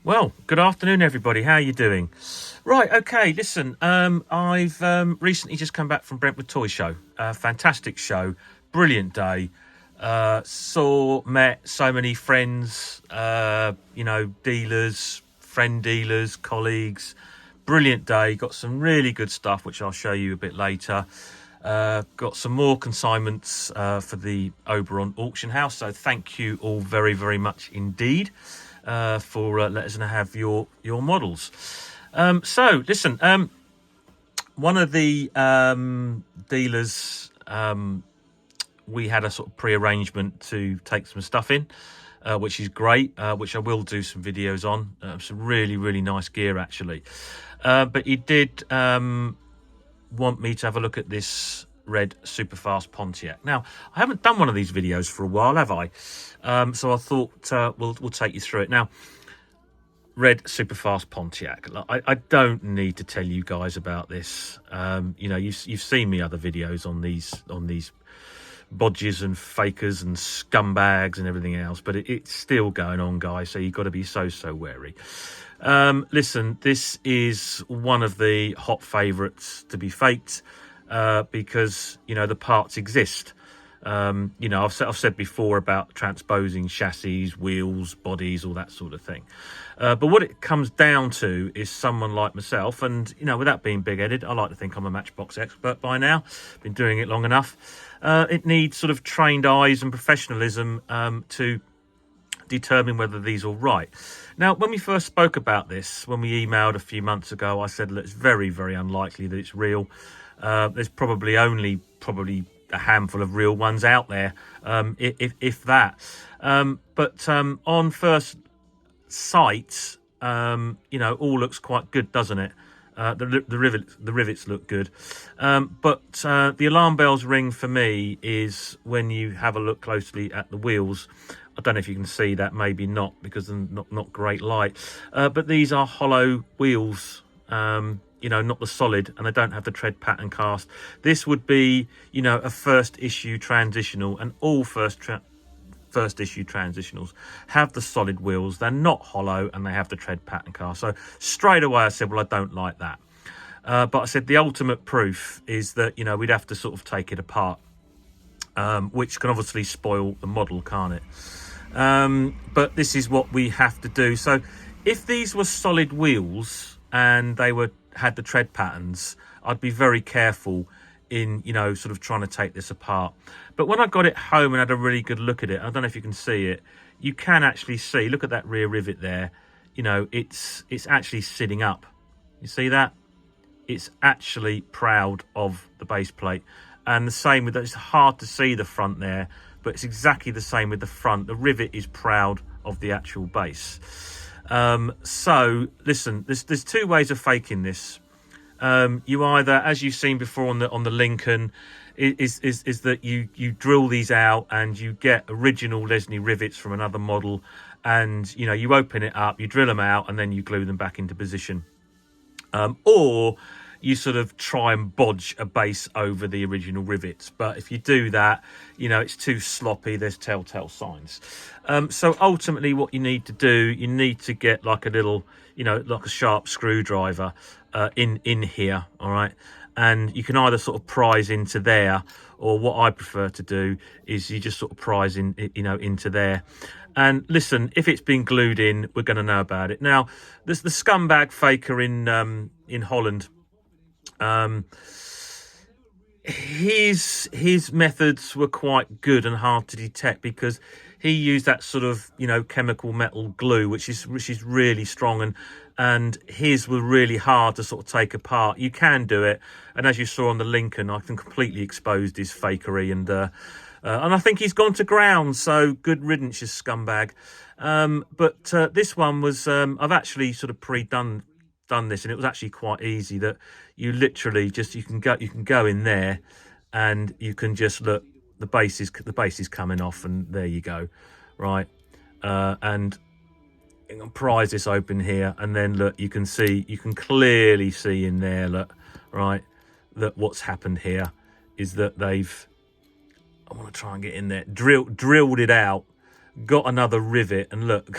Well, good afternoon, everybody. How are you doing? Right, okay, listen, I've recently just come back from Brentwood Toy Show. Fantastic show, brilliant day. Met so many friends, dealers, friend dealers, colleagues. Brilliant day, got some really good stuff, which I'll show you a bit later. Got some more consignments for the Oberon auction house, so thank you all very, very much indeed for letting us have your models. So listen, one of the dealers, we had a sort of pre-arrangement to take some stuff in, which is great, which I will do some videos on. Some really, really nice gear actually. But he did want me to have a look at this red Superfast Pontiac. Now, I haven't done one of these videos for a while, have I? So I thought we'll take you through it. Now, red Superfast Pontiac. I don't need to tell you guys about this. You've seen me other videos on these bodges and fakers and scumbags and everything else, but it's still going on, guys, so you've got to be so wary. Listen, this is one of the hot favourites to be faked because the parts exist. I've said before about transposing chassis, wheels, bodies, all that sort of thing. But what it comes down to is someone like myself, and without being big-headed, I like to think I'm a Matchbox expert by now. Been doing it long enough. It needs sort of trained eyes and professionalism to determine whether these are right. Now, when we first spoke about this, when we emailed a few months ago, I said, look, it's very, very unlikely that it's real. There's probably only a handful of real ones out there, if that. But on first sight, all looks quite good, doesn't it? The rivets look good, but the alarm bells ring for me is when you have a look closely at the wheels. I don't know if you can see that, maybe not, because not great light, but these are hollow wheels, not the solid, and they don't have the tread pattern cast. This would be a first issue transitional, and all first issue transitionals have the solid wheels. They're not hollow and they have the tread pattern cast. So straight away I said, well, I don't like that. But I said the ultimate proof is that we'd have to sort of take it apart, which can obviously spoil the model, can't it? But this is what we have to do. So if these were solid wheels and they had the tread patterns, I'd be very careful in sort of trying to take this apart. But when I got it home and had a really good look at it, I don't know if you can see it, you can actually see, look at that rear rivet there, it's actually sitting up. You see that? It's actually proud of the base plate. And the same with that, it's hard to see the front there, but it's exactly the same with the front. The rivet is proud of the actual base. So listen, there's two ways of faking this. You either, as you've seen before on the Lincoln, is that you drill these out and you get original Lesney rivets from another model, and you open it up, you drill them out, and then you glue them back into position. Or you sort of try and bodge a base over the original rivets. But if you do that, it's too sloppy. There's telltale signs. So ultimately what you need to do, you need to get like a little, like a sharp screwdriver in here, all right? And you can either sort of prise into there, or what I prefer to do is you just sort of prise in, into there. And listen, if it's been glued in, we're going to know about it. Now, there's the scumbag faker in Holland. His methods were quite good and hard to detect because he used that sort of chemical metal glue, which is really strong, and his were really hard to sort of take apart. You can do it, and as you saw on the Lincoln, I can completely exposed his fakery, and I think he's gone to ground. So good riddance, you scumbag. But this one was I've actually sort of done this, and it was actually quite easy. That you literally just you can go in there, and you can just look, the base is coming off, and there you go, right? And I'm gonna prise this open here, and then look, you can clearly see in there, look, right, that what's happened here is that they've, I want to try and get in there, drilled it out, got another rivet, and look,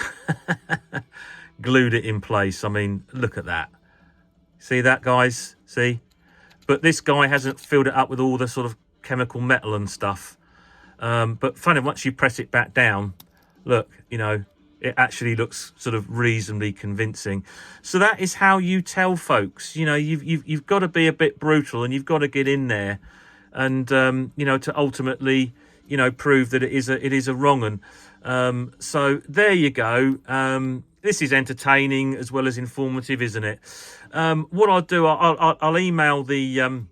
glued it in place. I mean, look at that. See that, guys? See? But this guy hasn't filled it up with all the sort of chemical metal and stuff. But funny, once you press it back down, look, you know, it actually looks sort of reasonably convincing. So that is how you tell folks, you know, you've got to be a bit brutal, and you've got to get in there and, you know, to ultimately, you know, prove that it is a wrong un. So there you go. This is entertaining as well as informative, isn't it? What I'll do, I'll email the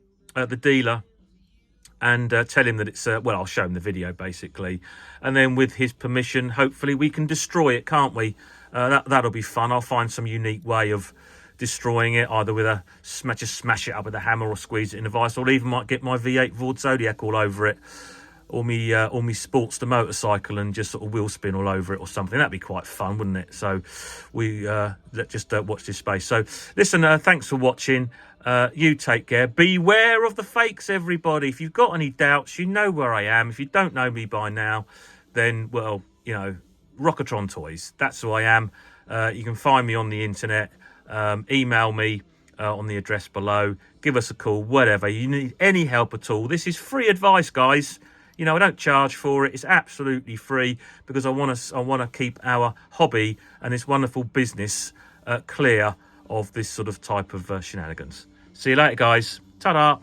dealer and tell him that it's well, I'll show him the video basically, and then with his permission, hopefully we can destroy it, can't we? That'll be fun. I'll find some unique way of destroying it, either with a just smash it up with a hammer, or squeeze it in a vice, or even might get my V8 Ford Zodiac all over it, or me Sportster motorcycle, and just sort of wheel spin all over it or something. That'd be quite fun, wouldn't it? So we let's just watch this space. So listen, thanks for watching. You take care. Beware of the fakes, everybody. If you've got any doubts, you know where I am. If you don't know me by now, then, well, you know, Rockertron Toys, that's who I am. You can find me on the internet. Email me on the address below. Give us a call, whatever. You need any help at all. This is free advice, guys. You know, I don't charge for it. It's absolutely free, because I want to keep our hobby and this wonderful business clear of this sort of type of shenanigans. See you later, guys. Ta-da.